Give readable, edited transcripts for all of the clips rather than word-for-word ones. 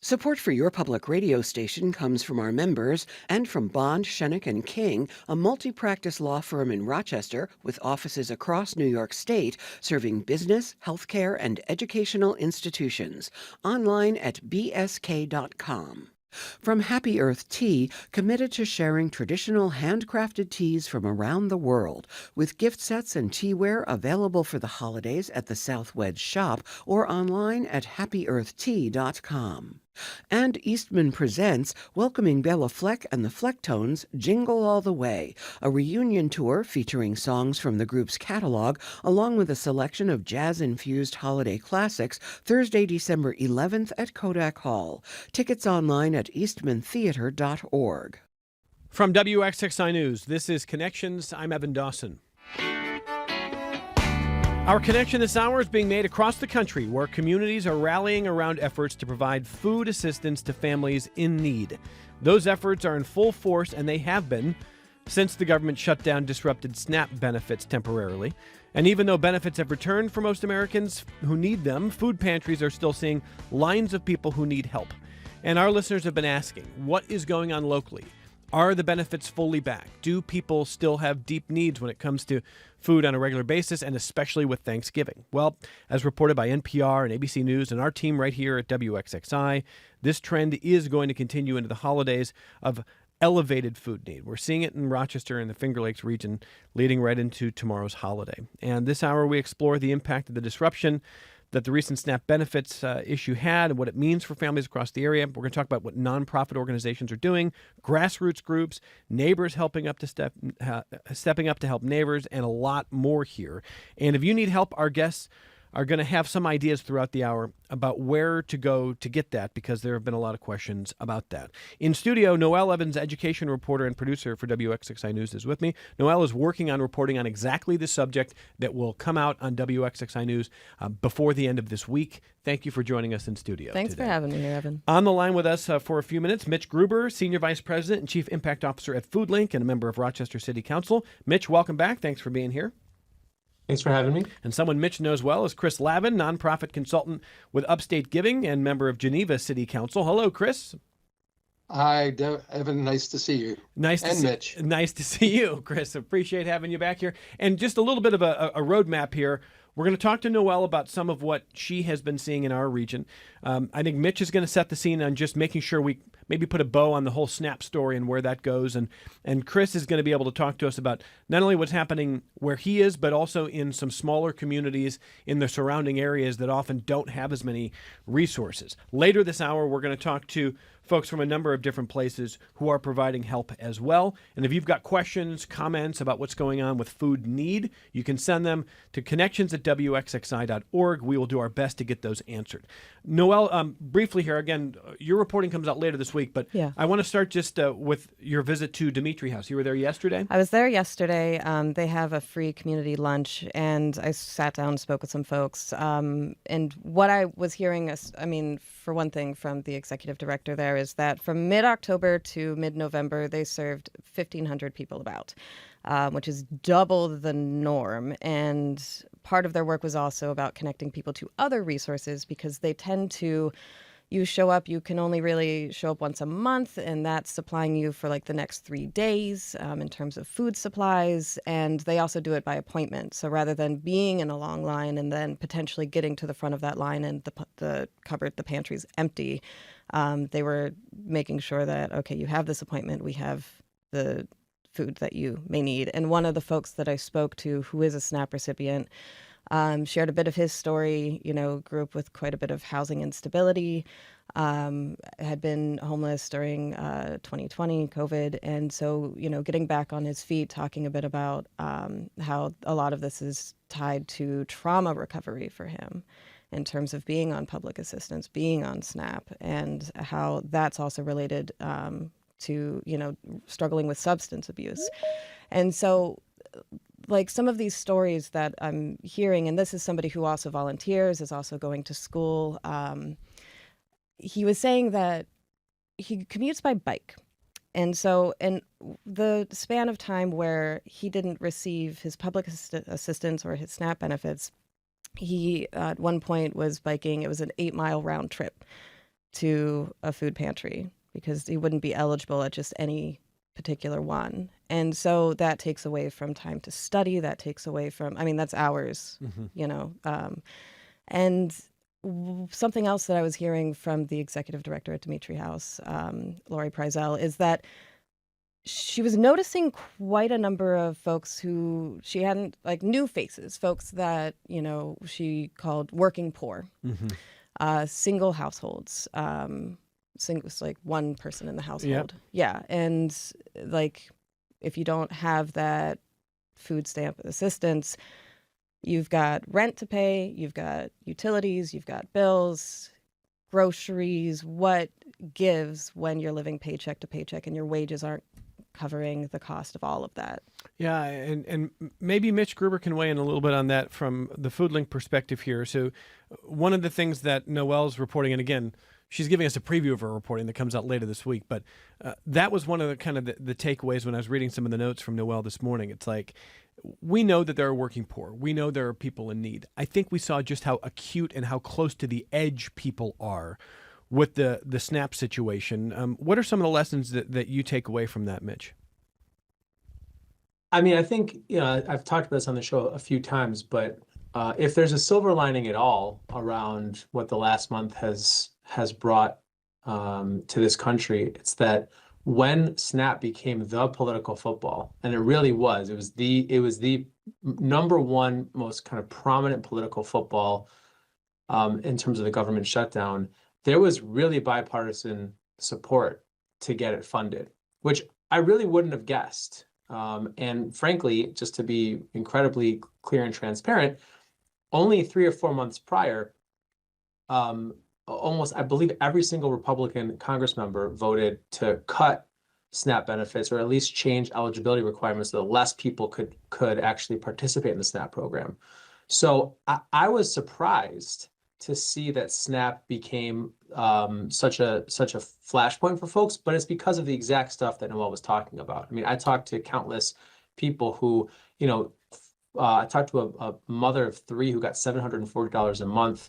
Support for your public radio station comes from our members and from Bond, Shennick and King, a multi-practice law firm in Rochester with offices across New York State serving business, healthcare, and educational institutions. Online at bsk.com. From Happy Earth Tea, committed to sharing traditional handcrafted teas from around the world, with gift sets and teaware available for the holidays at the South Wedge shop or online at happyearthtea.com. And Eastman presents welcoming Bella Fleck and the Flecktones Jingle All the Way, a reunion tour featuring songs from the group's catalog, along with a selection of jazz-infused holiday classics, Thursday, December 11th at Kodak Hall. Tickets online at eastmantheater.org. From WXXI News, this is Connections. I'm Evan Dawson. Our connection this hour is being made across the country, where communities are rallying around efforts to provide food assistance to families in need. Those efforts are in full force, and they have been since the government shutdown disrupted SNAP benefits temporarily. And even though benefits have returned for most Americans who need them, food pantries are still seeing lines of people who need help. And our listeners have been asking, what is going on locally? Are the benefits fully back? Do people still have deep needs when it comes to food on a regular basis, and especially with Thanksgiving? Well, as reported by NPR and ABC News and our team right here at WXXI, this trend is going to continue into the holidays of elevated food need. We're seeing it in Rochester and the Finger Lakes region, leading right into tomorrow's holiday. And this hour, we explore the impact of the disruption that the recent SNAP benefits issue had and what it means for families across the area. We're going to talk about what nonprofit organizations are doing, grassroots groups, neighbors helping up to stepping up to help neighbors, and a lot more here. And if you need help, our guests are going to have some ideas throughout the hour about where to go to get that, because there have been a lot of questions about that. In studio, Noelle Evans, education reporter and producer for WXXI News, is with me. Noelle is working on reporting on exactly the subject that will come out on WXXI News before the end of this week. Thank you for joining us in studio Thanks today. for having me here, Evan. On the line with us for a few minutes, Mitch Gruber, Senior Vice President and Chief Impact Officer at FoodLink and a member of Rochester City Council. Mitch, welcome back. Thanks for being here. Thanks for having me. And someone Mitch knows well is Chris Lavin, nonprofit consultant with Upstate Giving and member of Geneva City Council. Hello, Chris. Hi, Evan. Nice to see you. Mitch. Nice to see you, Chris. Appreciate having you back here. And just a little bit of a roadmap here. We're going to talk to Noelle about some of what she has been seeing in our region. I think Mitch is going to set the scene on just making sure we maybe put a bow on the whole SNAP story and where that goes. And Chris is going to be able to talk to us about not only what's happening where he is, but also in some smaller communities in the surrounding areas that often don't have as many resources. Later this hour, we're going to talk to folks from a number of different places who are providing help as well. And if you've got questions, comments about what's going on with food need, you can send them to connections@wxxi.org. We will do our best to get those answered. Noelle, briefly here, again, your reporting comes out later this week, but Yeah. I want to start just with your visit to Dimitri House. You were there yesterday? I was there yesterday. They have a free community lunch, and I sat down and spoke with some folks. And what I was hearing, for one thing, from the executive director there is that from mid-October to mid-November, they served 1,500 people about, which is double the norm. And part of their work was also about connecting people to other resources, because they tend to, you show up, you can only really show up once a month, and that's supplying you for like the next 3 days in terms of food supplies. And they also do it by appointment. So rather than being in a long line and then potentially getting to the front of that line and the cupboard, the pantry's empty, they were making sure that, okay, you have this appointment, we have the food that you may need. And one of the folks that I spoke to, who is a SNAP recipient, shared a bit of his story, grew up with quite a bit of housing instability, had been homeless during 2020, COVID. And so, getting back on his feet, talking a bit about how a lot of this is tied to trauma recovery for him in terms of being on public assistance, being on SNAP, and how that's also related to, struggling with substance abuse. And so, like, some of these stories that I'm hearing, and this is somebody who also volunteers, is also going to school. He was saying that he commutes by bike. And so in the span of time where he didn't receive his public assistance or his SNAP benefits, he at one point was biking. It was an 8-mile round trip to a food pantry because he wouldn't be eligible at just any particular one. And so that takes away from time to study. That takes away from, I mean, that's hours, you know. And something else that I was hearing from the executive director at Dimitri House, Lori Preisel, is that she was noticing quite a number of folks who she hadn't, like new faces, folks that, you know, she called working poor, single households, it's like one person in the household. Yeah. And like, if you don't have that food stamp assistance, you've got rent to pay, you've got utilities, you've got bills, groceries. What gives when you're living paycheck to paycheck and your wages aren't covering the cost of all of that? Yeah, and maybe Mitch Gruber can weigh in a little bit on that from the FoodLink perspective here. So one of the things that Noelle's reporting, and again, she's giving us a preview of her reporting that comes out later this week, but that was one of the kind of the takeaways when I was reading some of the notes from Noelle this morning. It's like, we know that there are working poor. We know there are people in need. I think we saw just how acute and how close to the edge people are with the SNAP situation. What are some of the lessons that you take away from that, Mitch? I mean, I think, you know, I've talked about this on the show a few times, but if there's a silver lining at all around what the last month has brought to this country, it's that when SNAP became the political football, and it really was, it was the number one most kind of prominent political football in terms of the government shutdown. There was really bipartisan support to get it funded, which I really wouldn't have guessed. And frankly, just to be incredibly clear and transparent, only 3 or 4 months prior, almost, I believe, every single Republican Congress member voted to cut SNAP benefits, or at least change eligibility requirements so that less people could actually participate in the SNAP program. So I was surprised to see that SNAP became such a flashpoint for folks, but it's because of the exact stuff that Noelle was talking about. I mean, I talked to countless people who, you know, I talked to a mother of 3 who got $740 a month.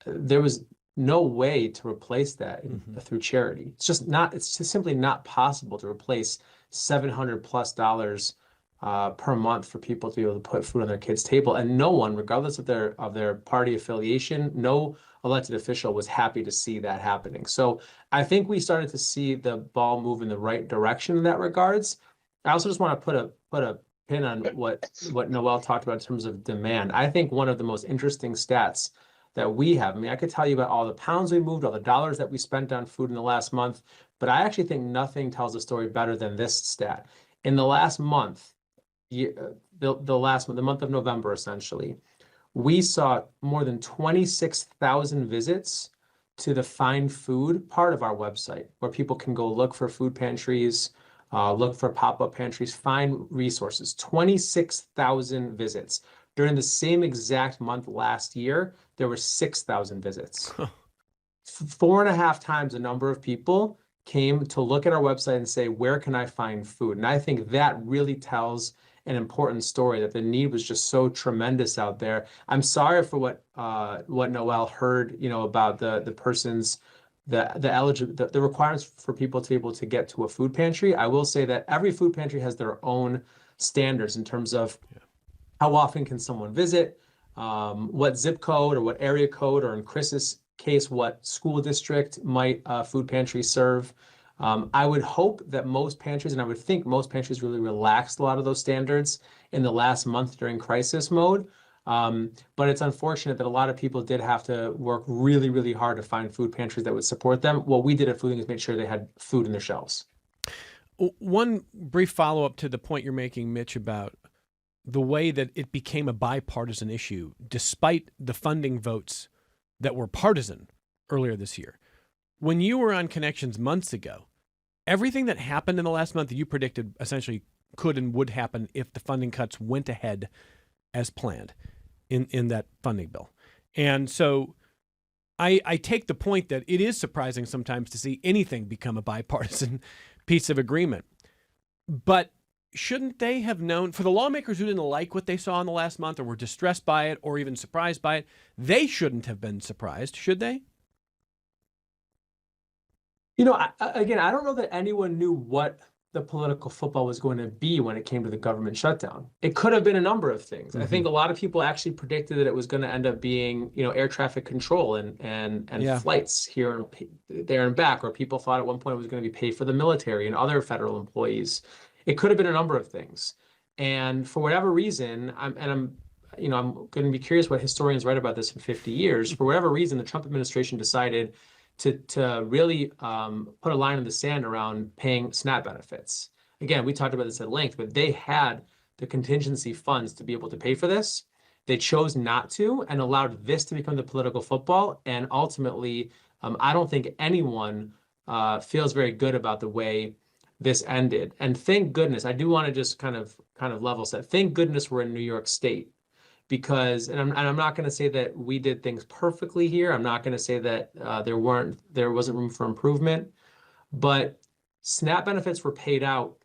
There was no way to replace that through charity. It's just simply not possible to replace $700+ per month for people to be able to put food on their kids' table. And no one, regardless of their party affiliation, no elected official was happy to see that happening. So I think we started to see the ball move in the right direction in that regards. I also just want to put a pin on what Noelle talked about in terms of demand. I think one of the most interesting stats that we have, I mean, I could tell you about all the pounds we moved, all the dollars that we spent on food in the last month, but I actually think nothing tells the story better than this stat. In the last month, the month of November, essentially, we saw more than 26,000 visits to the Find Food part of our website, where people can go look for food pantries, look for pop-up pantries, find resources. 26,000 visits. During the same exact month last year, there were 6,000 visits. 4.5 times the number of people came to look at our website and say, where can I find food? And I think that really tells an important story, that the need was just so tremendous out there. I'm sorry for what Noelle heard, you know, about the person's the requirements for people to be able to get to a food pantry. I will say that every food pantry has their own standards in terms of how often can someone visit, what zip code or what area code, or in Chris's case, what school district might food pantry serve. I would hope that most pantries, and I would think most pantries, really relaxed a lot of those standards in the last month during crisis mode. But it's unfortunate that a lot of people did have to work really, really hard to find food pantries that would support them. What we did at FoodLink is make sure they had food in their shelves. One brief follow-up to the point you're making, Mitch, about the way that it became a bipartisan issue, despite the funding votes that were partisan earlier this year. When you were on Connections months ago, everything that happened in the last month that you predicted essentially could and would happen if the funding cuts went ahead as planned in that funding bill. And so I take the point that it is surprising sometimes to see anything become a bipartisan piece of agreement. But shouldn't they have known, for the lawmakers who didn't like what they saw in the last month or were distressed by it or even surprised by it, they shouldn't have been surprised, should they? Again, I don't know that anyone knew what the political football was going to be when it came to the government shutdown. It could have been a number of things. I think a lot of people actually predicted that it was going to end up being, air traffic control and Yeah. flights here and there and back, or people thought at one point it was going to be paid for the military and other federal employees. It could have been a number of things. And for whatever reason, I'm going to be curious what historians write about this in 50 years. For whatever reason, the Trump administration decided to really put a line in the sand around paying SNAP benefits. Again, we talked about this at length, but they had the contingency funds to be able to pay for this. They chose not to and allowed this to become the political football. And ultimately, I don't think anyone feels very good about the way this ended. And thank goodness, I do want to just kind of level set. Thank goodness we're in New York State. Because, and I'm not going to say that we did things perfectly here. I'm not going to say that there wasn't room for improvement, but SNAP benefits were paid out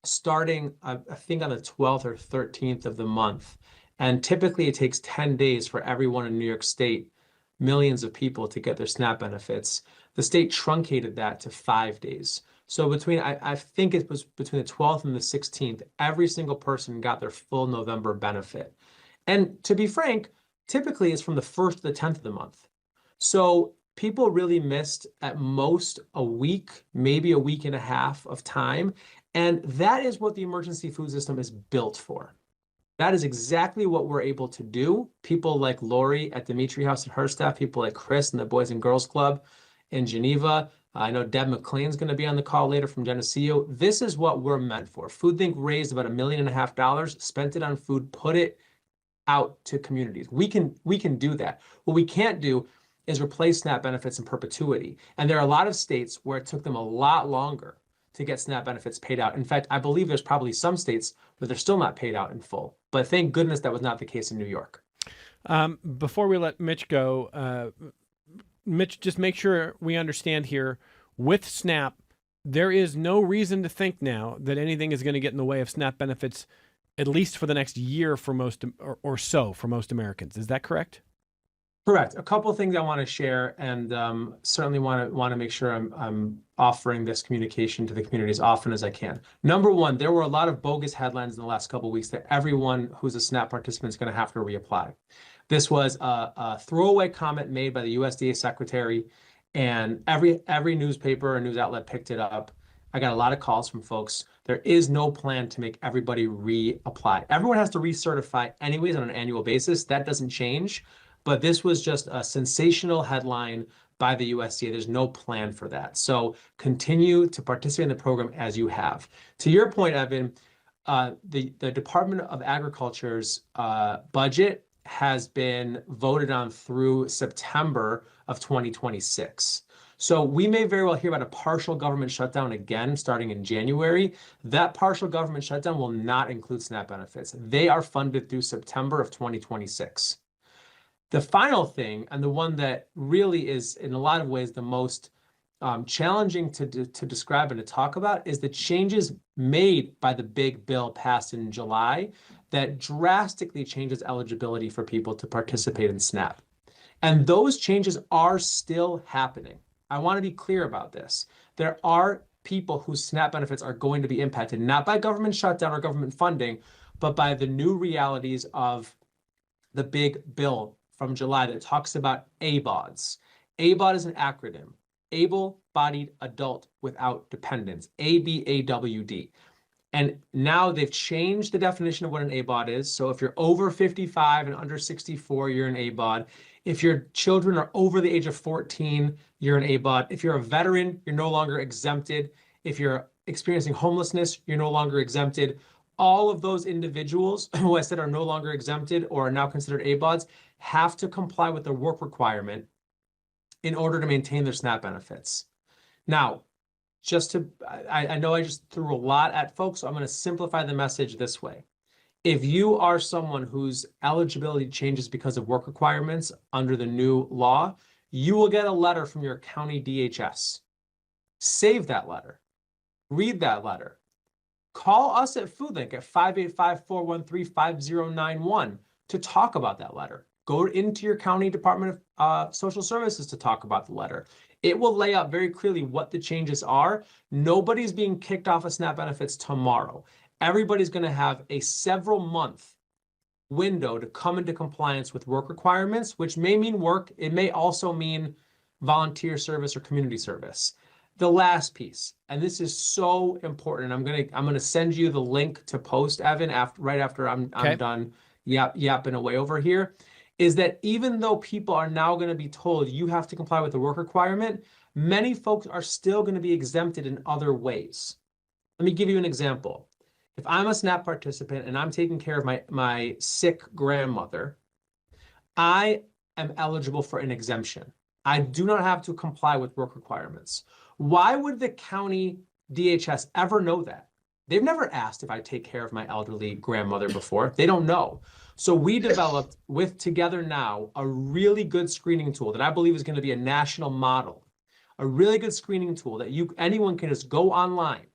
starting, I think, on the 12th or 13th of the month. And typically it takes 10 days for everyone in New York State, millions of people, to get their SNAP benefits. The state truncated that to 5 days. So I think it was between the 12th and the 16th, every single person got their full November benefit. And to be frank, typically it's from the 1st to the 10th of the month. So people really missed at most a week, maybe a week and a half of time. And that is what the emergency food system is built for. That is exactly what we're able to do. People like Lori at Dimitri House and her staff, people like Chris and the Boys and Girls Club in Geneva. I know Deb McLean's going to be on the call later from Geneseo. This is what we're meant for. FoodThink raised about $1.5 million, spent it on food, put it out to communities. We can do that. What we can't do is replace SNAP benefits in perpetuity. And there are a lot of states where it took them a lot longer to get SNAP benefits paid out. In fact, I believe there's probably some states where they're still not paid out in full. But thank goodness that was not the case in New York. Before we let Mitch go, Mitch, just make sure we understand here, with SNAP, there is no reason to think now that anything is going to get in the way of SNAP benefits, at least for the next year for most or so for most Americans. Is that correct? Correct. A couple of things I want to share, and certainly want to make sure I'm offering this communication to the community as often as I can. Number one, there were a lot of bogus headlines in the last couple of weeks that everyone who's a SNAP participant is going to have to reapply. This was a throwaway comment made by the USDA secretary, and every newspaper or news outlet picked it up. I got a lot of calls from folks. There is no plan to make everybody reapply. Everyone has to recertify anyways on an annual basis. That doesn't change. But this was just a sensational headline by the USDA. There's no plan for that. So continue to participate in the program as you have. To your point, Evan, the Department of Agriculture's budget has been voted on through September of 2026. So we may very well hear about a partial government shutdown again starting in January. That partial government shutdown will not include SNAP benefits. They are funded through September of 2026. The final thing, and the one that really is in a lot of ways the most challenging to describe and to talk about, is the changes made by the big bill passed in July that drastically changes eligibility for people to participate in SNAP. And those changes are still happening. I want to be clear about this. There are people whose SNAP benefits are going to be impacted, not by government shutdown or government funding, but by the new realities of the big bill from July that talks about ABODs. ABOD is an acronym, able-bodied adult without dependents, ABAWD. And now they've changed the definition of what an ABOD is. So if you're over 55 and under 64, you're an ABOD. If your children are over the age of 14, you're an ABOD. If you're a veteran, you're no longer exempted. If you're experiencing homelessness, you're no longer exempted. All of those individuals who I said are no longer exempted or are now considered ABODs have to comply with the work requirement in order to maintain their SNAP benefits. Now, I know I just threw a lot at folks, so I'm going to simplify the message this way. If you are someone whose eligibility changes because of work requirements under the new law, you will get a letter from your county DHS. Save that letter. Read that letter. Call us at FoodLink at 585-413-5091 to talk about that letter. Go into your county Department of Social Services to talk about the letter. It will lay out very clearly what the changes are. Nobody's being kicked off of SNAP benefits tomorrow. Everybody's going to have a several month window to come into compliance with work requirements, which may mean work. It may also mean volunteer service or community service. The last piece, and this is so important, I'm gonna send you the link to post, Evan, right after I'm done yapping away over here, is that even though people are now going to be told you have to comply with the work requirement, many folks are still going to be exempted in other ways. Let me give you an example. If I'm a SNAP participant and I'm taking care of my sick grandmother, I am eligible for an exemption. I do not have to comply with work requirements. Why would the county DHS ever know that? They've never asked if I take care of my elderly grandmother before. They don't know. So we developed with Together Now a really good screening tool that I believe is going to be a national model. A really good screening tool that anyone can just go online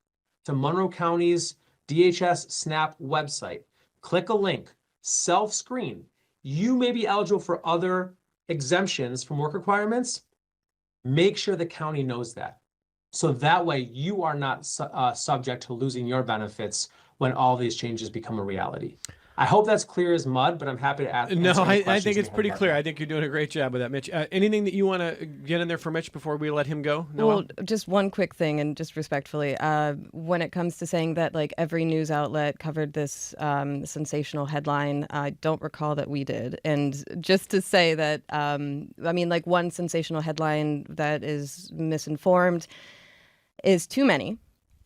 to Monroe County's DHS SNAP website, click a link, self-screen. You may be eligible for other exemptions from work requirements. Make sure the county knows that. So that way you are not subject to losing your benefits when all these changes become a reality. I hope that's clear as mud, but I'm happy to answer No, any I think questions it's you pretty have clear. about I think you're doing a great job with that, Mitch. Anything that you want to get in there for Mitch before we let him go? Noel? Well, just one quick thing, and just respectfully, when it comes to saying that like every news outlet covered this sensational headline, I don't recall that we did. And just to say that, I mean, like one sensational headline that is misinformed is too many,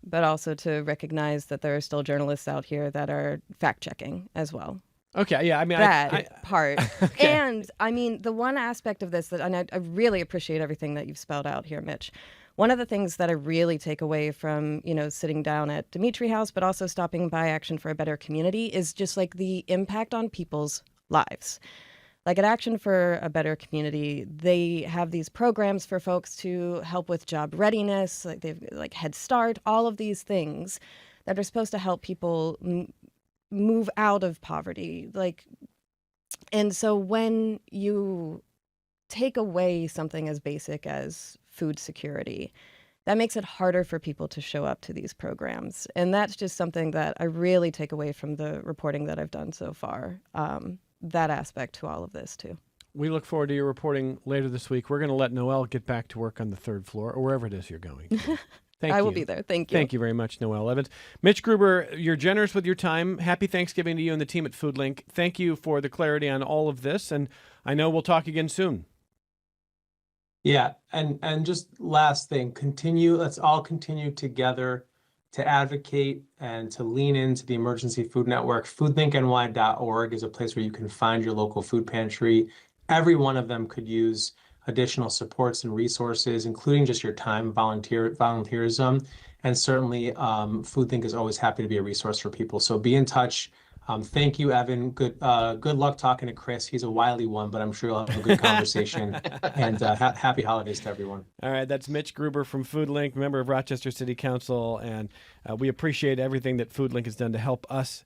but also to recognize that there are still journalists out here that are fact checking as well. Okay, yeah, I mean, That part. Okay. And I mean, the one aspect of this that, and I really appreciate everything that you've spelled out here, Mitch. One of the things that I really take away from, sitting down at Dimitri House, but also stopping by Action for a Better Community is just like the impact on people's lives. Like at Action for a Better Community, they have these programs for folks to help with job readiness, like they've like Head Start, all of these things that are supposed to help people move out of poverty. And so when you take away something as basic as food security, that makes it harder for people to show up to these programs. And that's just something that I really take away from the reporting that I've done so far. That aspect to all of this too. We look forward to your reporting later this week. We're going to let Noel get back to work on the third floor or wherever it is you're going to. Thank you. I will be there. Thank you. Thank you very much, Noel Evans. Mitch Gruber, you're generous with your time. Happy Thanksgiving to you and the team at FoodLink. Thank you for the clarity on all of this, and I know we'll talk again soon. Yeah, and just last thing, let's all continue together to advocate and to lean into the Emergency Food Network. Foodlinkny.org is a place where you can find your local food pantry. Every one of them could use additional supports and resources, including just your time, volunteerism. And certainly FoodLink is always happy to be a resource for people. So be in touch. Thank you, Evan. Good luck talking to Chris. He's a wily one, but I'm sure you'll have a good conversation. And happy holidays to everyone. All right, that's Mitch Gruber from FoodLink, member of Rochester City Council, and we appreciate everything that FoodLink has done to help us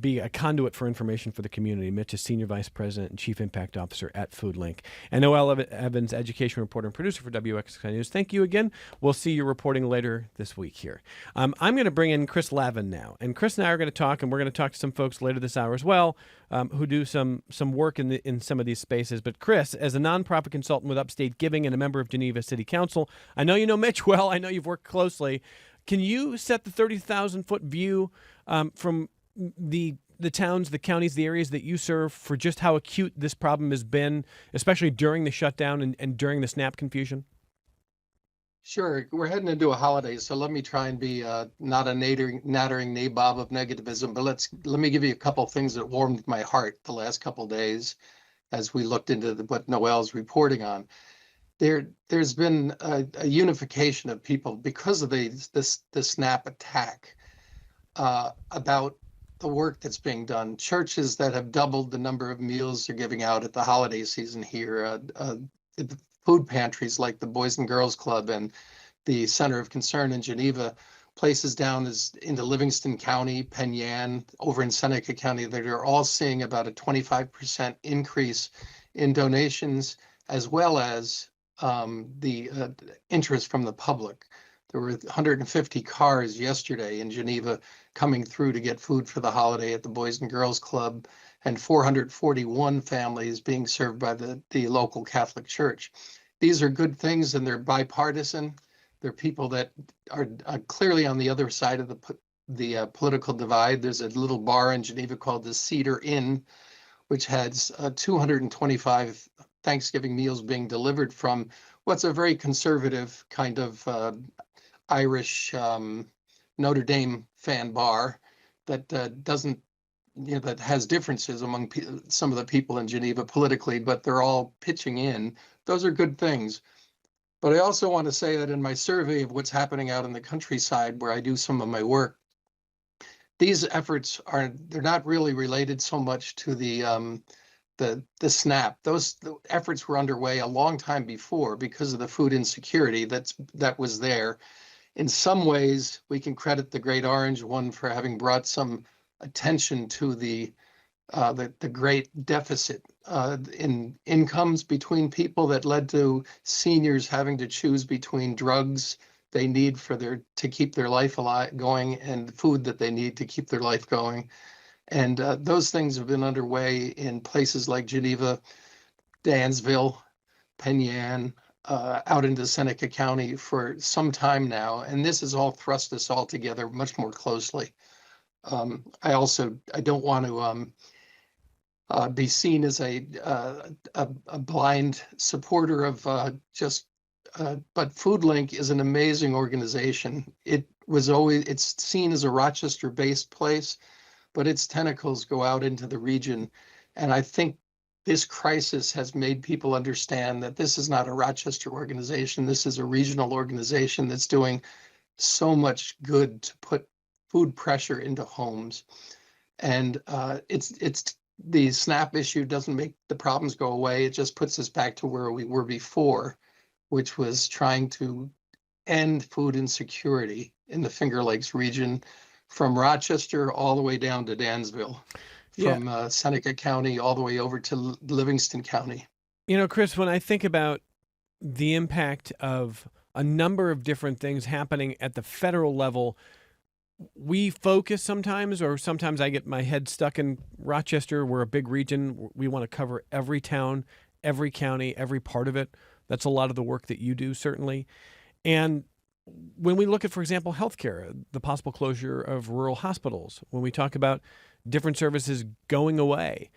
be a conduit for information for the community. Mitch is Senior Vice President and Chief Impact Officer at FoodLink. And Noel Evans, Education Reporter and Producer for WXXI News. Thank you again. We'll see you reporting later this week here. I'm going to bring in Chris Lavin now. And Chris and I are going to talk, and we're going to talk to some folks later this hour as well, who do some work in some of these spaces. But Chris, as a nonprofit consultant with Upstate Giving and a member of Geneva City Council, I know you know Mitch well. I know you've worked closely. Can you set the 30,000-foot view from the towns, the counties, the areas that you serve for just how acute this problem has been, especially during the shutdown and during the SNAP confusion? Sure. We're heading into a holiday, so let me try and be not a nattering nabob of negativism, but let me give you a couple of things that warmed my heart the last couple of days as we looked into what Noel's reporting on. There's been a unification of people because of the SNAP attack about the work that's being done. Churches that have doubled the number of meals they're giving out at the holiday season here, food pantries like the Boys and Girls Club and the Center of Concern in Geneva, places down into Livingston County, Penn Yan, over in Seneca County, that are all seeing about a 25% increase in donations, as well as the interest from the public. There were 150 cars yesterday in Geneva coming through to get food for the holiday at the Boys and Girls Club, and 441 families being served by the local Catholic Church. These are good things, and they're bipartisan. They're people that are clearly on the other side of the political divide. There's a little bar in Geneva called the Cedar Inn, which has 225 Thanksgiving meals being delivered from what's a very conservative kind of Irish Notre Dame fan bar that doesn't, that has differences among some of the people in Geneva politically, but they're all pitching in. Those are good things. But I also want to say that in my survey of what's happening out in the countryside where I do some of my work, these efforts they're not really related so much to the SNAP. The efforts were underway a long time before because of the food insecurity that was there. In some ways, we can credit the Great Orange one for having brought some attention to the great deficit in incomes between people that led to seniors having to choose between drugs they need to keep their life going and food that they need to keep their life going. And those things have been underway in places like Geneva, Dansville, Penn Yan, out into Seneca County for some time now. And this has all thrust us all together much more closely. I don't want to be seen as a blind supporter of but FoodLink is an amazing organization. It's seen as a Rochester-based place, but its tentacles go out into the region. And I think this crisis has made people understand that this is not a Rochester organization. This is a regional organization that's doing so much good to put food pressure into homes. And it's the SNAP issue doesn't make the problems go away. It just puts us back to where we were before, which was trying to end food insecurity in the Finger Lakes region, from Rochester all the way down to Dansville, from Seneca County all the way over to Livingston County. Chris, when I think about the impact of a number of different things happening at the federal level, we focus sometimes, or sometimes I get my head stuck in Rochester. We're a big region. We want to cover every town, every county, every part of it. That's a lot of the work that you do, certainly. And when we look at, for example, healthcare, the possible closure of rural hospitals, when we talk about different services going away,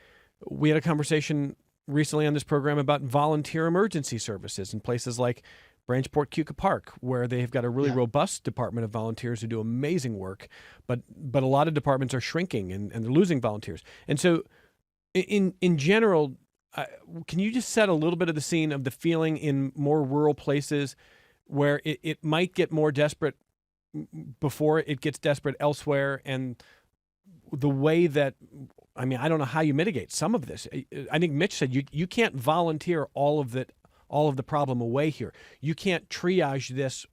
we had a conversation recently on this program about volunteer emergency services in places like Branchport Keuka Park, where they've got a really robust department of volunteers who do amazing work, but a lot of departments are shrinking and they're losing volunteers. And so in general, can you just set a little bit of the scene of the feeling in more rural places where it might get more desperate before it gets desperate elsewhere, and the way that, I mean, I don't know how you mitigate some of this. I think Mitch said you can't volunteer all of the problem away here. You can't triage this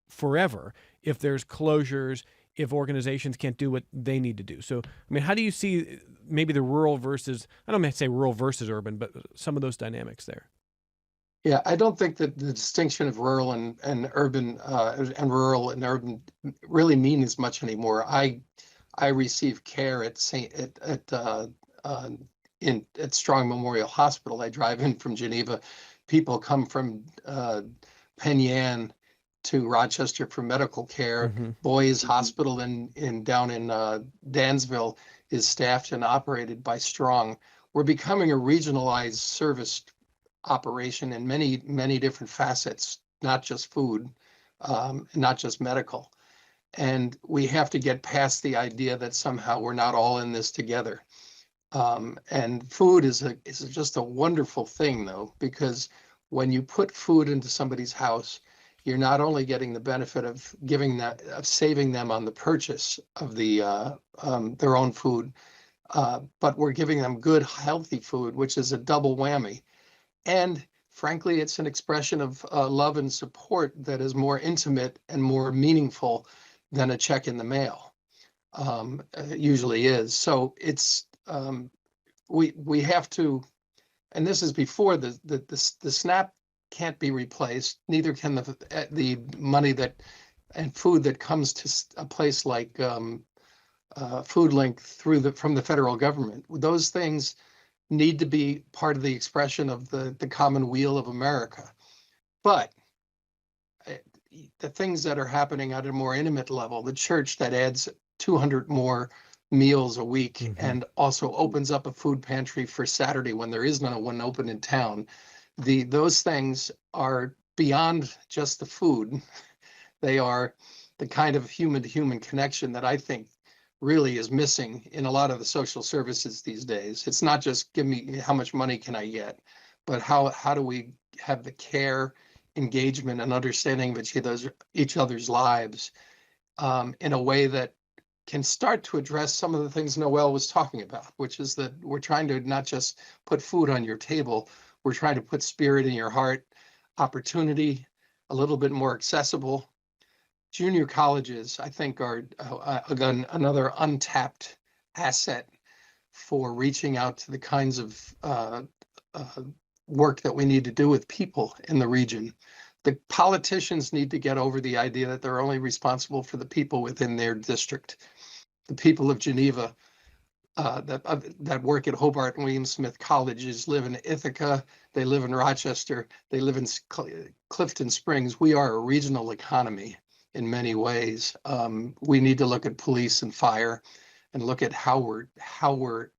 forever if there's closures, if organizations can't do what they need to do. So, I mean, how do you see maybe the rural versus, I don't mean to say rural versus urban, but some of those dynamics there? Yeah, I don't think that the distinction of rural and urban and rural and urban really mean as much anymore. I receive care at Strong Memorial Hospital. I drive in from Geneva. People come from Penn Yan to Rochester for medical care. Mm-hmm. Boys Hospital down in Dansville is staffed and operated by Strong. We're becoming a regionalized service operation in many, many different facets, not just food, not just medical. And we have to get past the idea that somehow we're not all in this together. And food is just a wonderful thing, though, because when you put food into somebody's house, you're not only getting the benefit of saving them on the purchase of their own food, but we're giving them good, healthy food, which is a double whammy. And frankly, it's an expression of love and support that is more intimate and more meaningful than a check in the mail usually is. So it's we have to, and this is before the SNAP can't be replaced. Neither can the money that and food that comes to a place like FoodLink from the federal government. Those things need to be part of the expression of the common weal of America. But the things that are happening at a more intimate level, the church that adds 200 more meals a week and also opens up a food pantry for Saturday when there is no one open in town, those things are beyond just the food. They are the kind of human-to-human connection that I think really is missing in a lot of the social services these days. It's not just give me how much money can I get, but how do we have the care, engagement, and understanding of each other's lives in a way that can start to address some of the things Noel was talking about, which is that we're trying to not just put food on your table, we're trying to put spirit in your heart, opportunity, a little bit more accessible. Junior colleges, I think, are again another untapped asset for reaching out to the kinds of work that we need to do with people in the region. The politicians need to get over the idea that they're only responsible for the people within their district. The people of Geneva that work at Hobart and William Smith Colleges live in Ithaca, they live in Rochester, they live in Clifton Springs. We are a regional economy in many ways. We need to look at police and fire and look at how we're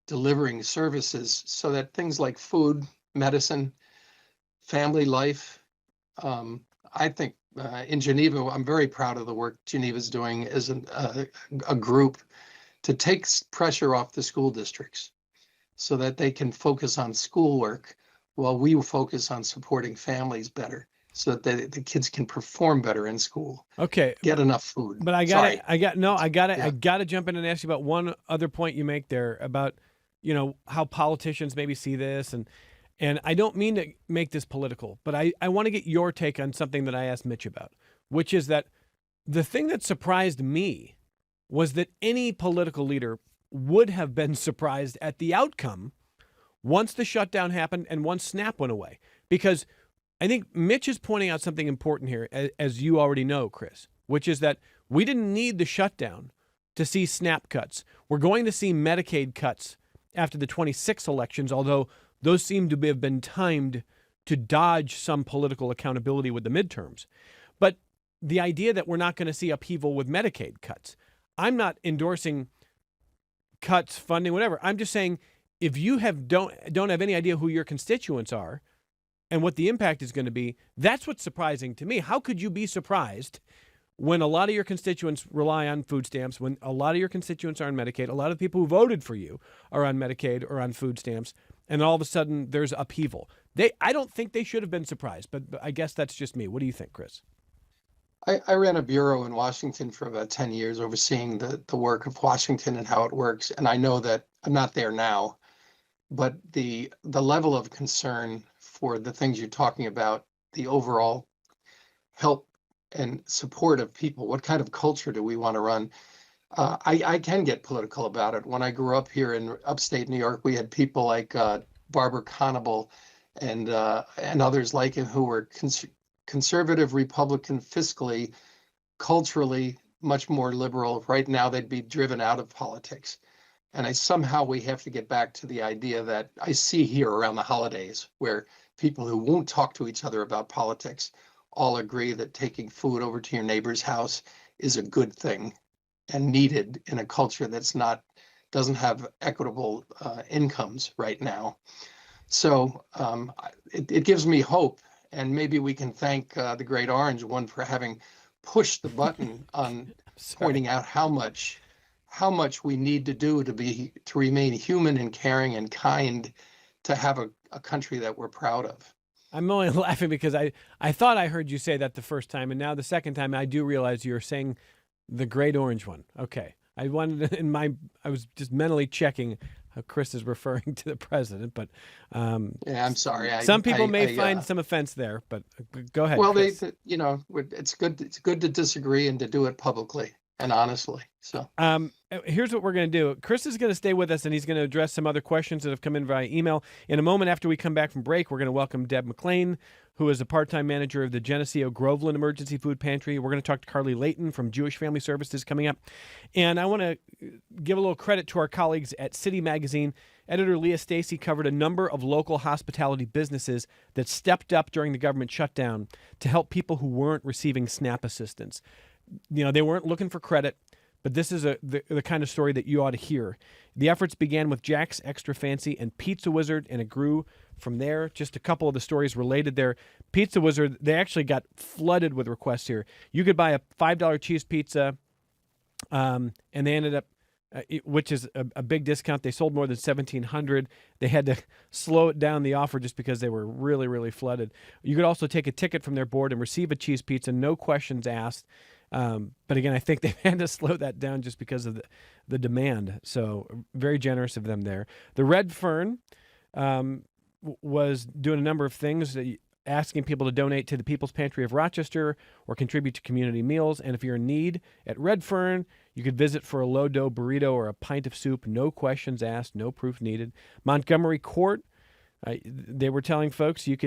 delivering services so that things like food, medicine, family life. I think in Geneva, I'm very proud of the work Geneva's doing as a group to take pressure off the school districts so that they can focus on schoolwork while we focus on supporting families better so that the kids can perform better in school. Okay. Get enough food. But I gotta jump in and ask you about one other point you make there about, how politicians maybe see this and I don't mean to make this political, but I want to get your take on something that I asked Mitch about, which is that the thing that surprised me was that any political leader would have been surprised at the outcome once the shutdown happened and once SNAP went away. Because I think Mitch is pointing out something important here, as you already know, Chris, which is that we didn't need the shutdown to see SNAP cuts. We're going to see Medicaid cuts after the 26 elections, although those seem to have been timed to dodge some political accountability with the midterms. But the idea that we're not going to see upheaval with Medicaid cuts, I'm not endorsing cuts, funding, whatever. I'm just saying if you don't have any idea who your constituents are and what the impact is going to be, that's what's surprising to me. How could you be surprised when a lot of your constituents rely on food stamps, when a lot of your constituents are on Medicaid, a lot of the people who voted for you are on Medicaid or on food stamps, and all of a sudden there's upheaval? I don't think they should have been surprised, but I guess that's just me. What do you think, Chris? I ran a bureau in Washington for about 10 years, overseeing the work of Washington and how it works. And I know that I'm not there now, but the level of concern for the things you're talking about, the overall help and support of people, what kind of culture do we want to run? I can get political about it. When I grew up here in upstate New York, we had people like Barbara Conable and others like him who were conservative Republican fiscally, culturally much more liberal. Right now, they'd be driven out of politics. And somehow we have to get back to the idea that I see here around the holidays, where people who won't talk to each other about politics all agree that taking food over to your neighbor's house is a good thing and needed in a culture doesn't have equitable incomes right now. So it gives me hope. And maybe we can thank the Great Orange One for having pushed the button on pointing out how much we need to do to remain human and caring and kind, to have a country that we're proud of. I'm only laughing because I thought I heard you say that the first time, and now the second time I do realize you're saying the Great Orange One. Okay. I was just mentally checking how Chris is referring to the president, but yeah, I'm sorry. Some people may find some offense there, but go ahead. Well, Chris. it's good. It's good to disagree and to do it publicly and honestly. So, here's what we're going to do. Chris is going to stay with us, and he's going to address some other questions that have come in via email. In a moment after we come back from break, we're going to welcome Deb McLean, who is a part-time manager of the Geneseo Groveland Emergency Food Pantry. We're going to talk to Carly Layton from Jewish Family Services coming up. And I want to give a little credit to our colleagues at City Magazine. Editor Leah Stacy covered a number of local hospitality businesses that stepped up during the government shutdown to help people who weren't receiving SNAP assistance. You know, they weren't looking for credit, but this is the kind of story that you ought to hear. The efforts began with Jack's Extra Fancy and Pizza Wizard, and it grew from there. Just a couple of the stories related there. Pizza Wizard, they actually got flooded with requests here. You could buy a $5 cheese pizza, and they ended up, which is a big discount. They sold more than 1,700. They had to slow it down, the offer, just because they were really, really flooded. You could also take a ticket from their board and receive a cheese pizza, no questions asked. But again, I think they've had to slow that down just because of the demand. So very generous of them there. The Red Fern was doing a number of things, asking people to donate to the People's Pantry of Rochester or contribute to community meals. And if you're in need at Red Fern, you could visit for a low-dough burrito or a pint of soup. No questions asked, no proof needed. Montgomery Court, they were telling folks they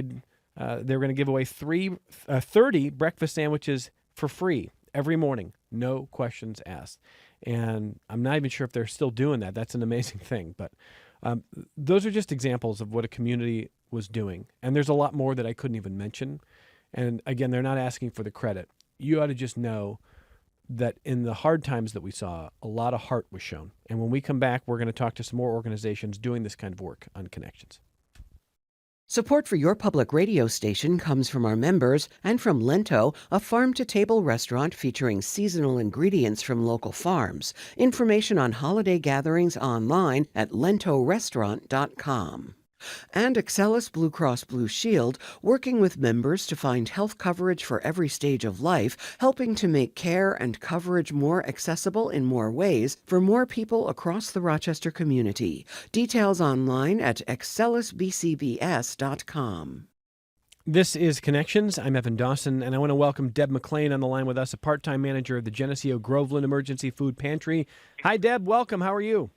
were going to give away 30 breakfast sandwiches for free every morning. No questions asked. And I'm not even sure if they're still doing that. That's an amazing thing. But those are just examples of what a community was doing. And there's a lot more that I couldn't even mention. And again, they're not asking for the credit. You ought to just know that in the hard times that we saw, a lot of heart was shown. And when we come back, we're going to talk to some more organizations doing this kind of work on Connections. Support for your public radio station comes from our members and from Lento, a farm-to-table restaurant featuring seasonal ingredients from local farms. Information on holiday gatherings online at lentorestaurant.com. And Excellus Blue Cross Blue Shield, working with members to find health coverage for every stage of life, helping to make care and coverage more accessible in more ways for more people across the Rochester community. Details online at excellusbcbs.com. This is Connections. I'm Evan Dawson, and I want to welcome Deb McLean on the line with us, a part-time manager of the Geneseo Groveland Emergency Food Pantry. Hi, Deb. Welcome. How are you?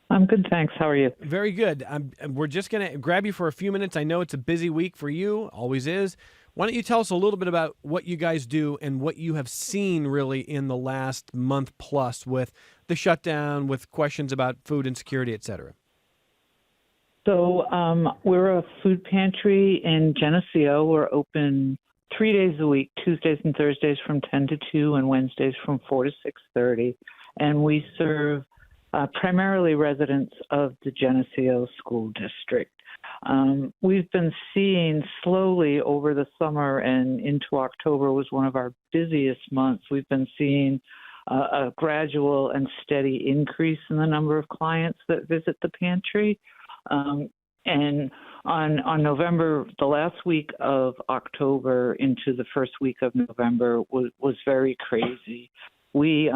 I'm good, thanks. How are you? Very good. We're just going to grab you for a few minutes. I know it's a busy week for you, always is. Why don't you tell us a little bit about what you guys do and what you have seen really in the last month plus with the shutdown, with questions about food insecurity, et cetera? So we're a food pantry in Geneseo. We're open 3 days a week, Tuesdays and Thursdays from 10 to 2 and Wednesdays from 4 to 6:30. And we serve primarily residents of the Geneseo School District. We've been seeing slowly over the summer and into October was one of our busiest months. We've been seeing a gradual and steady increase in the number of clients that visit the pantry. And on November, the last week of October into the first week of November was very crazy. We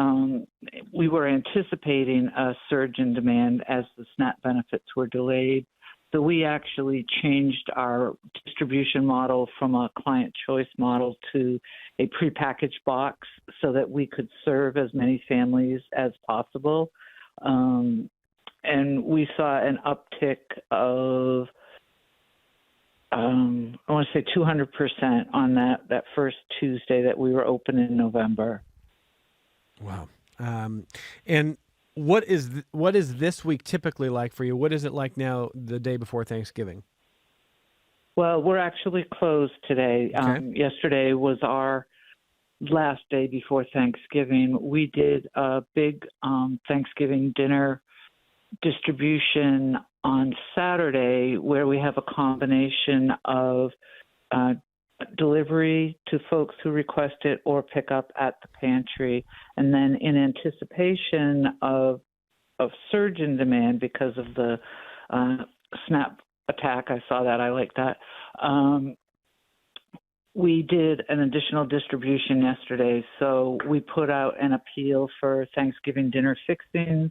were anticipating a surge in demand as the SNAP benefits were delayed. So we actually changed our distribution model from a client choice model to a prepackaged box so that we could serve as many families as possible. And we saw an uptick of, I want to say 200% on that first Tuesday that we were open in November. Wow. And what is this week typically like for you? What is it like now the day before Thanksgiving? Well, we're actually closed today. Okay. Yesterday was our last day before Thanksgiving. We did a big Thanksgiving dinner distribution on Saturday where we have a combination of delivery to folks who request it or pick up at the pantry. And then in anticipation of surge in demand because of the SNAP attack, I saw that, I like that. We did an additional distribution yesterday. So we put out an appeal for Thanksgiving dinner fixings,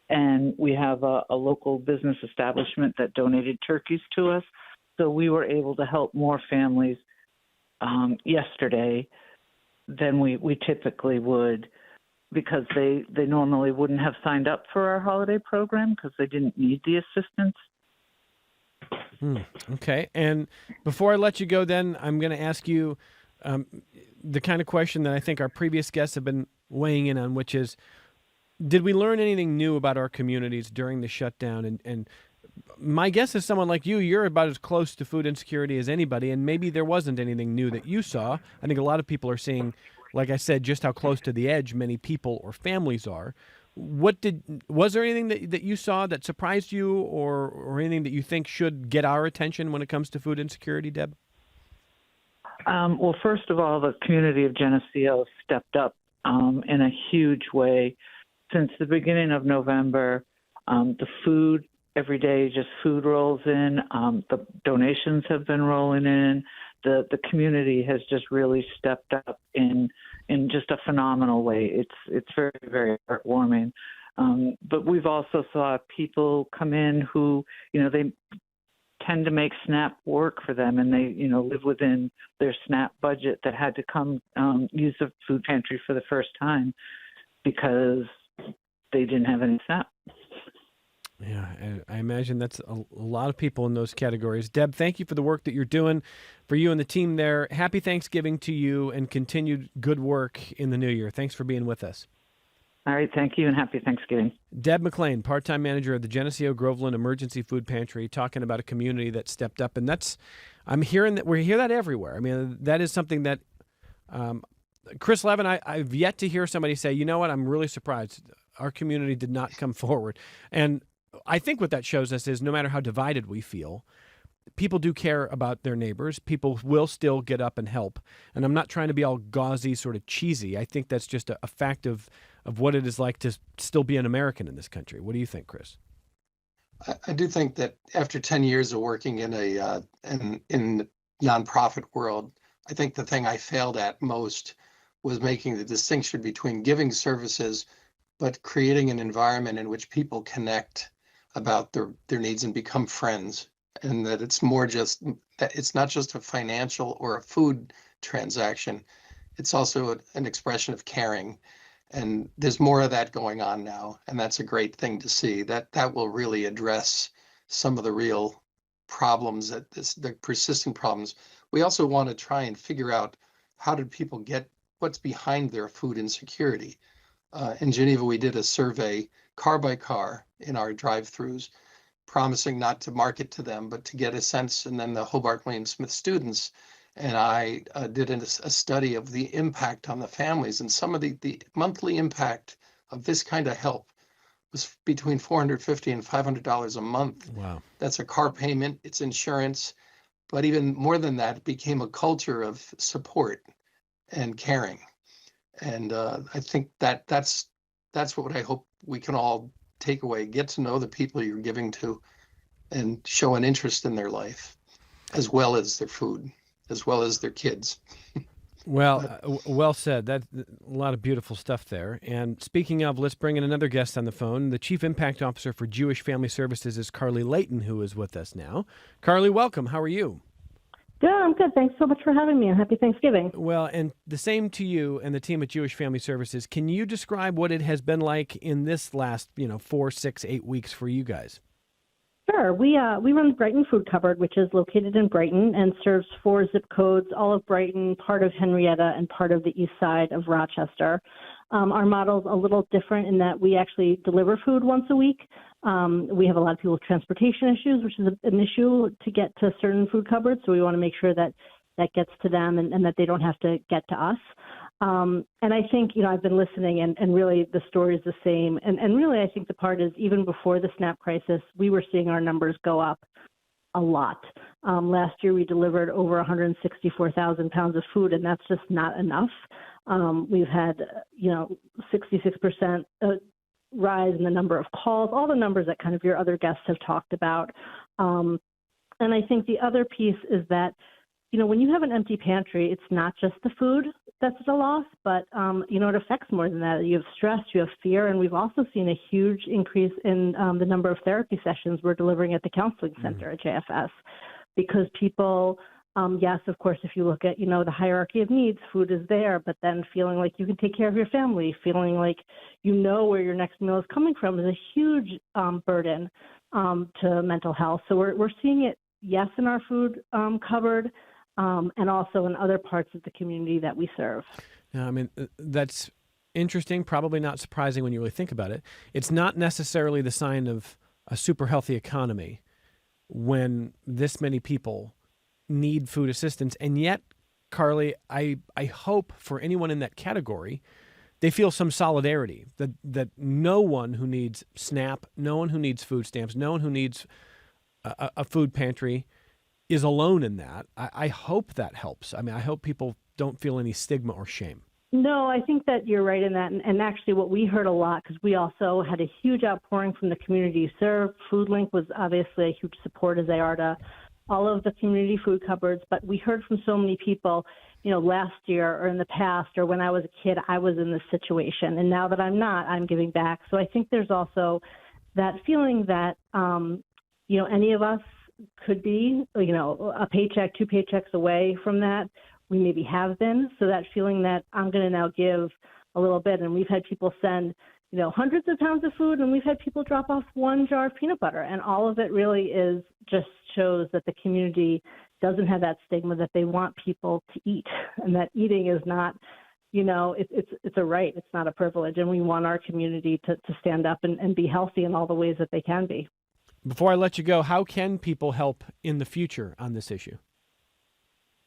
and we have a local business establishment that donated turkeys to us. So we were able to help more families yesterday than we typically would because they normally wouldn't have signed up for our holiday program because they didn't need the assistance. Okay. And before I let you go, then I'm going to ask you the kind of question that I think our previous guests have been weighing in on, which is, did we learn anything new about our communities during the shutdown? And my guess is someone like you, you're about as close to food insecurity as anybody, and maybe there wasn't anything new that you saw. I think a lot of people are seeing, like I said, just how close to the edge many people or families are. Was there anything that you saw that surprised you, or anything that you think should get our attention when it comes to food insecurity, Deb? Well, first of all, the community of Geneseo stepped up in a huge way since the beginning of November. The food, every day, just food rolls in. The donations have been rolling in. The community has just really stepped up in just a phenomenal way. It's very, very heartwarming. But we've also saw people come in who, they tend to make SNAP work for them, and they, live within their SNAP budget, that had to come use the food pantry for the first time because they didn't have any SNAP. Yeah, I imagine that's a lot of people in those categories. Deb, thank you for the work that you're doing, for you and the team there. Happy Thanksgiving to you, and continued good work in the new year. Thanks for being with us. All right, thank you, and happy Thanksgiving. Deb McLean, part-time manager of the Geneseo Groveland Emergency Food Pantry, talking about a community that stepped up. And we hear that everywhere. I mean, that is something that Chris Levin, I've yet to hear somebody say, you know what, I'm really surprised. Our community did not come forward. And I think what that shows us is no matter how divided we feel, people do care about their neighbors. People will still get up and help. And I'm not trying to be all gauzy, sort of cheesy. I think that's just a fact of what it is like to still be an American in this country. What do you think, Chris? I do think that after 10 years of working in the nonprofit world, I think the thing I failed at most was making the distinction between giving services, but creating an environment in which people connect about their needs and become friends. And that it's not just a financial or a food transaction. It's also an expression of caring. And there's more of that going on now. And that's a great thing to see. That will really address some of the real problems, the persistent problems. We also want to try and figure out, how did people get, what's behind their food insecurity? In Geneva, we did a survey car by car in our drive-throughs, promising not to market to them, but to get a sense. And then the Hobart Lane Smith students and I did a study of the impact on the families, and some of the monthly impact of this kind of help was between $450 and $500 a month. Wow. That's a car payment, it's insurance, but even more than that, it became a culture of support and caring. And I think that's what I hope we can all take away. Get to know the people you're giving to and show an interest in their life, as well as their food, as well as their kids. Well, well said. That's a lot of beautiful stuff there. And speaking of, let's bring in another guest on the phone. The Chief Impact Officer for Jewish Family Services is Carly Layton, who is with us now. Carly, welcome. How are you? Good, I'm good. Thanks so much for having me, and happy Thanksgiving. Well, and the same to you and the team at Jewish Family Services. Can you describe what it has been like in this last, 4, 6, 8 weeks for you guys? Sure. We run Brighton Food Cupboard, which is located in Brighton and serves 4 zip codes, all of Brighton, part of Henrietta, and part of the east side of Rochester. Our model's a little different in that we actually deliver food once a week. We have a lot of people with transportation issues, which is an issue to get to certain food cupboards. So we want to make sure that that gets to them and that they don't have to get to us. And I think, I've been listening and really the story is the same. And really, I think the part is even before the SNAP crisis, we were seeing our numbers go up a lot. Last year, we delivered over 164,000 pounds of food, and that's just not enough. We've had, 66% rise in the number of calls, all the numbers that kind of your other guests have talked about. And I think the other piece is that, when you have an empty pantry, it's not just the food that's at a loss, but, it affects more than that. You have stress, you have fear, and we've also seen a huge increase in the number of therapy sessions we're delivering at the counseling center at JFS, because people Yes, of course, if you look at, the hierarchy of needs, food is there, but then feeling like you can take care of your family, feeling like where your next meal is coming from is a huge burden to mental health. So we're seeing it, yes, in our food cupboard, and also in other parts of the community that we serve. Yeah, I mean, that's interesting, probably not surprising when you really think about it. It's not necessarily the sign of a super healthy economy when this many people need food assistance. And yet, Carly, I hope for anyone in that category, they feel some solidarity, that no one who needs SNAP, no one who needs food stamps, no one who needs a food pantry is alone in that. I hope that helps. I mean, I hope people don't feel any stigma or shame. No, I think that you're right in that. And actually what we heard a lot, because we also had a huge outpouring from the community served. FoodLink was obviously a huge support, as they are to all of the community food cupboards. But we heard from so many people, last year or in the past or when I was a kid, I was in this situation. And now that I'm not, I'm giving back. So I think there's also that feeling that, any of us could be, a paycheck, 2 paychecks away from that. We maybe have been. So that feeling that I'm going to now give a little bit. And we've had people send, hundreds of pounds of food, and we've had people drop off 1 jar of peanut butter. And all of it really just shows that the community doesn't have that stigma, that they want people to eat, and that eating is not, it's a right. It's not a privilege. And we want our community to stand up and be healthy in all the ways that they can be. Before I let you go, how can people help in the future on this issue?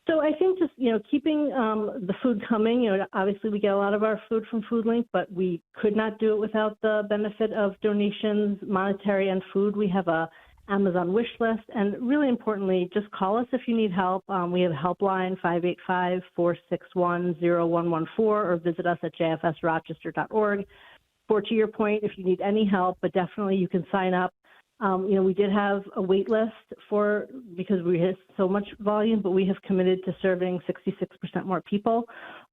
So I think just, keeping the food coming, obviously we get a lot of our food from FoodLink, but we could not do it without the benefit of donations, monetary and food. We have a Amazon wish list, and really importantly, just call us if you need help. We have a helpline, 585-461-0114, or visit us at jfsrochester.org. To your point, if you need any help, but definitely you can sign up. We did have a wait list because we had so much volume, but we have committed to serving 66% more people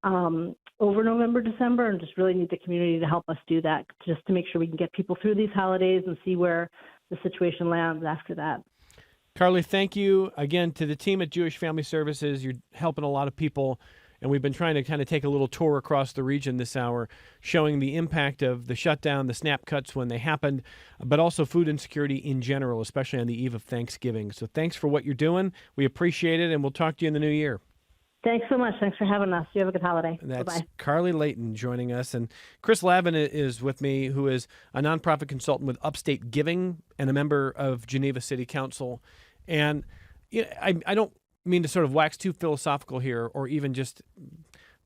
over November, December, and just really need the community to help us do that, just to make sure we can get people through these holidays and see where the situation lands after that. Carly, thank you again to the team at Jewish Family Services. You're helping a lot of people. And we've been trying to kind of take a little tour across the region this hour, showing the impact of the shutdown, the SNAP cuts when they happened, but also food insecurity in general, especially on the eve of Thanksgiving. So thanks for what you're doing. We appreciate it, and we'll talk to you in the new year. Thanks so much. Thanks for having us. You have a good holiday. That's Bye-bye. Carly Layton joining us. And Chris Lavin is with me, who is a nonprofit consultant with Upstate Giving and a member of Geneva City Council. And I don't mean to sort of wax too philosophical here or even just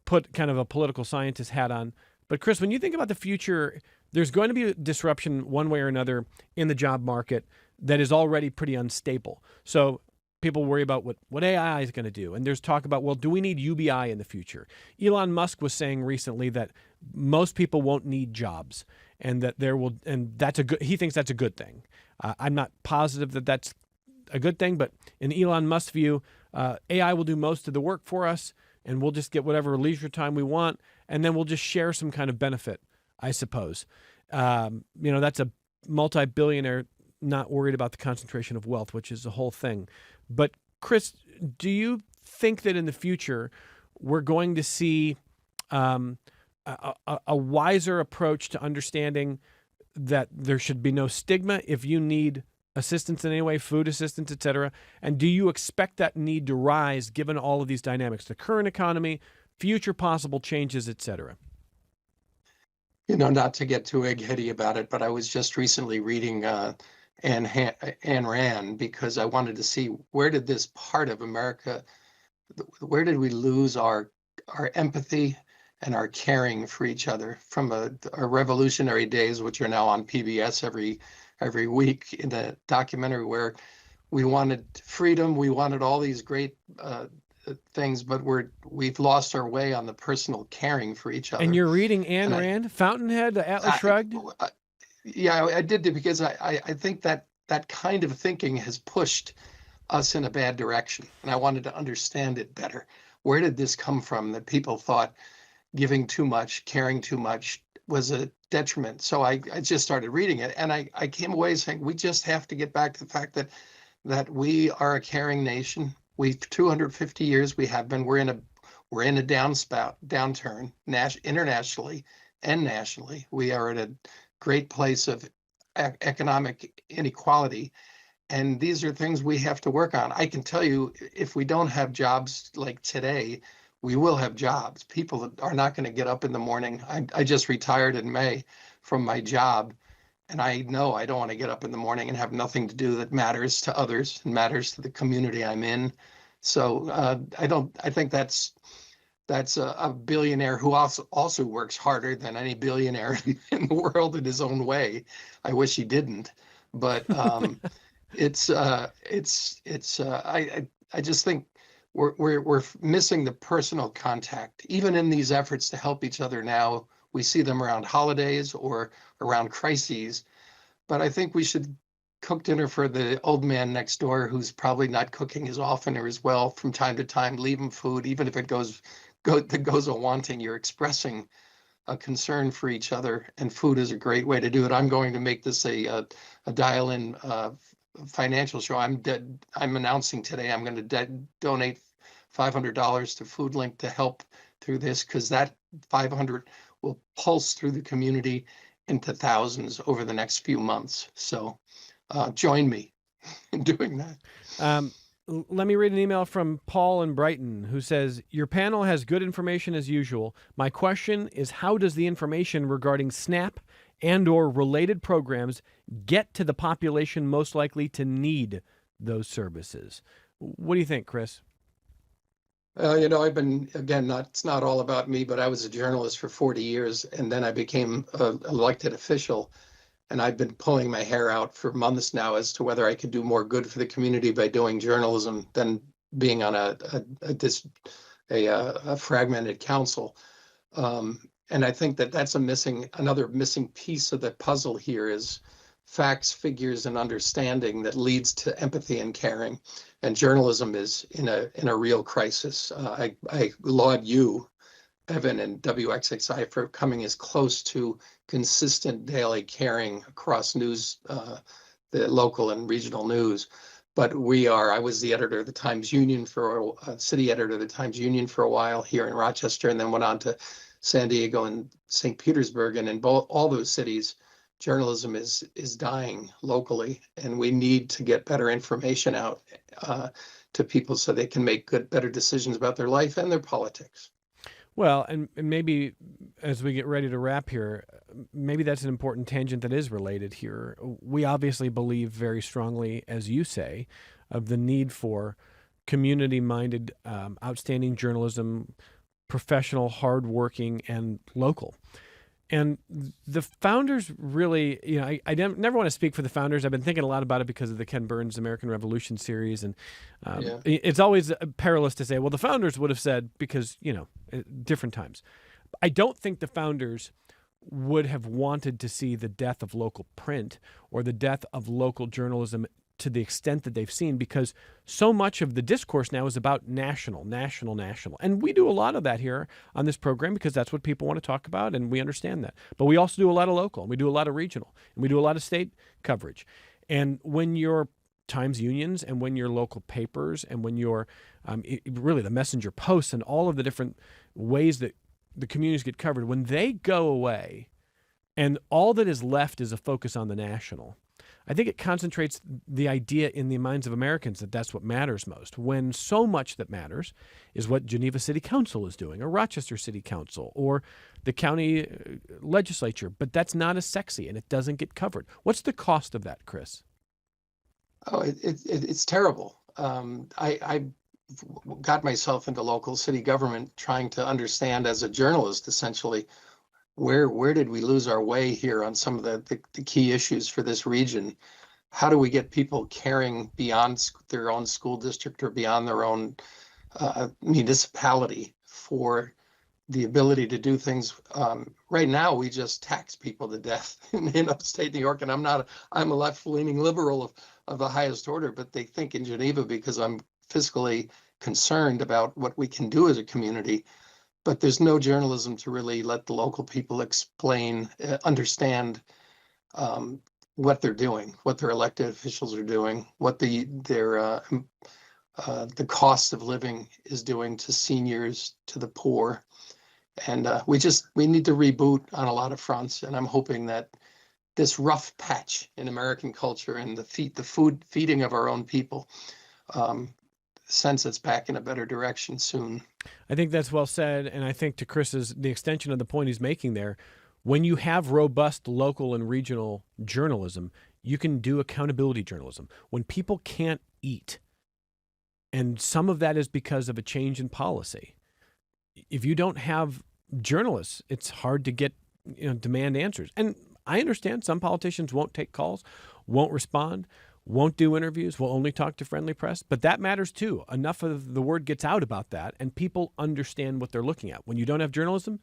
put kind of a political scientist hat on. But Chris, when you think about the future, there's going to be a disruption one way or another in the job market that is already pretty unstable. So people worry about what AI is going to do. And there's talk about, well, do we need UBI in the future? Elon Musk was saying recently that most people won't need jobs and that he thinks that's a good thing. I'm not positive that that's a good thing, but in Elon Musk's view, AI will do most of the work for us, and we'll just get whatever leisure time we want, and then we'll just share some kind of benefit, I suppose. That's a multi-billionaire not worried about the concentration of wealth, which is the whole thing. But Chris, do you think that in the future we're going to see a wiser approach to understanding that there should be no stigma if you need assistance in any way, food assistance, et cetera? And do you expect that need to rise given all of these dynamics, the current economy, future possible changes, et cetera? Not to get too eggheady about it, but I was just recently reading Ayn Rand because I wanted to see where did this part of America, where did we lose our empathy and our caring for each other from our revolutionary days, which are now on PBS every week in a documentary where we wanted freedom, we wanted all these great things, but we've lost our way on the personal caring for each other. And you're reading Ayn Rand, Fountainhead, Atlas Shrugged? Yeah, I did it because I think that kind of thinking has pushed us in a bad direction, and I wanted to understand it better. Where did this come from that people thought giving too much, caring too much was a detriment? So I just started reading it, and I came away saying we just have to get back to the fact that we are a caring nation. We 250 years we have been. We're in a downturn internationally and nationally. We are at a great place of economic inequality. And these are things we have to work on. I can tell you, if we don't have jobs like today, we will have jobs. People are not going to get up in the morning. I just retired in May from my job. And I know I don't want to get up in the morning and have nothing to do that matters to others and matters to the community I'm in. So I think that's a billionaire who also works harder than any billionaire in the world in his own way. I wish he didn't, but I just think we're missing the personal contact, even in these efforts to help each other now. We see them around holidays or around crises, but I think we should cook dinner for the old man next door who's probably not cooking as often or as well from time to time. Leave him food, even if it goes a wanting. You're expressing a concern for each other, and food is a great way to do it. I'm going to make this a dial-in financial show. I'm announcing today I'm going to donate $500 to FoodLink to help through this, because that 500 will pulse through the community into thousands over the next few months. So join me in doing that. Let me read an email from Paul in Brighton, who says, your panel has good information as usual. My question is, how does the information regarding SNAP and or related programs get to the population most likely to need those services? What do you think, Chris? I've been, again, it's not all about me, but I was a journalist for 40 years, and then I became an elected official. And I've been pulling my hair out for months now as to whether I could do more good for the community by doing journalism than being on a fragmented council. And I think that's another missing piece of the puzzle here is facts, figures, and understanding that leads to empathy and caring. And journalism is in a real crisis. I laud you, Evan, and WXXI for coming as close to consistent daily caring across news, the local and regional news. But I was the editor of the Times Union city editor of the Times Union for a while here in Rochester, and then went on to San Diego and St. Petersburg. And in all those cities, journalism is dying locally, and we need to get better information out to people so they can make better decisions about their life and their politics. Well, and maybe as we get ready to wrap here, maybe that's an important tangent that is related here. We obviously believe very strongly, as you say, of the need for community-minded, outstanding journalism, professional, hardworking, and local. And the founders really, I never want to speak for the founders. I've been thinking a lot about it because of the Ken Burns American Revolution series. And It's always perilous to say, well, the founders would have said, because, different times. I don't think the founders would have wanted to see the death of local print or the death of local journalism to the extent that they've seen, because so much of the discourse now is about national. And we do a lot of that here on this program because that's what people want to talk about, and we understand that. But we also do a lot of local, and we do a lot of regional, and we do a lot of state coverage. And when your Times Unions and when your local papers and when your really the messenger posts and all of the different ways that the communities get covered, when they go away and all that is left is a focus on the national, I think it concentrates the idea in the minds of Americans that that's what matters most, when so much that matters is what Geneva City Council is doing, or Rochester City Council, or the county legislature. But that's not as sexy, and it doesn't get covered. What's the cost of that, Chris? Oh, it's terrible. I got myself into local city government trying to understand, as a journalist, essentially, where did we lose our way here on some of the key issues for this region? How do we get people caring beyond their own school district or beyond their own municipality for the ability to do things? Right now, we just tax people to death in upstate New York, and I'm a left-leaning liberal of the highest order, but they think in Geneva, because I'm fiscally concerned about what we can do as a community. But there's no journalism to really let the local people explain, understand what they're doing, what their elected officials are doing, what their the cost of living is doing to seniors, to the poor. And we need to reboot on a lot of fronts. And I'm hoping that this rough patch in American culture and the food feeding of our own people sends us back in a better direction soon. I think that's well said. And I think to the extension of the point he's making there, when you have robust local and regional journalism, you can do accountability journalism. When people can't eat, and some of that is because of a change in policy, if you don't have journalists, it's hard to get demand answers. And I understand some politicians won't take calls, won't respond, won't do interviews, will only talk to friendly press, but that matters too. Enough of the word gets out about that, and people understand what they're looking at. When you don't have journalism,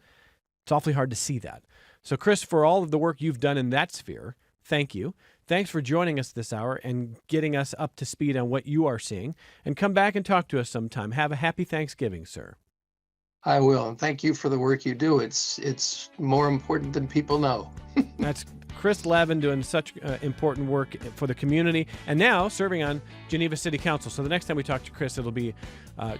it's awfully hard to see that. So, Chris, for all of the work you've done in that sphere, thank you. Thanks for joining us this hour and getting us up to speed on what you are seeing. And come back and talk to us sometime. Have a happy Thanksgiving, sir. I will, and thank you for the work you do. It's more important than people know. That's Chris Lavin doing such important work for the community, and now serving on Geneva City Council. So the next time we talk to Chris, it'll be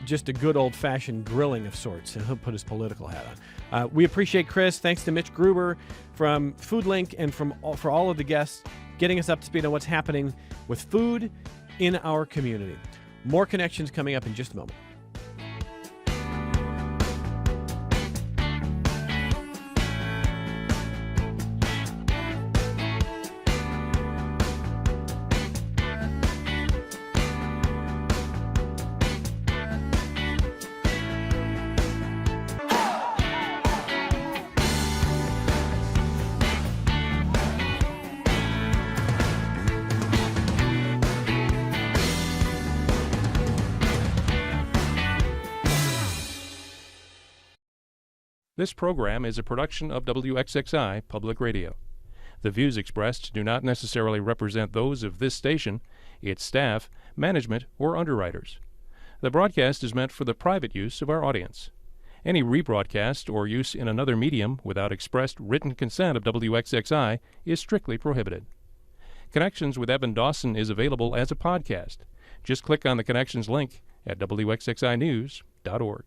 just a good old-fashioned grilling of sorts, and he'll put his political hat on. We appreciate Chris. Thanks to Mitch Gruber from FoodLink and for all of the guests getting us up to speed on what's happening with food in our community. More connections coming up in just a moment. This program is a production of WXXI Public Radio. The views expressed do not necessarily represent those of this station, its staff, management, or underwriters. The broadcast is meant for the private use of our audience. Any rebroadcast or use in another medium without expressed written consent of WXXI is strictly prohibited. Connections with Evan Dawson is available as a podcast. Just click on the Connections link at WXXInews.org.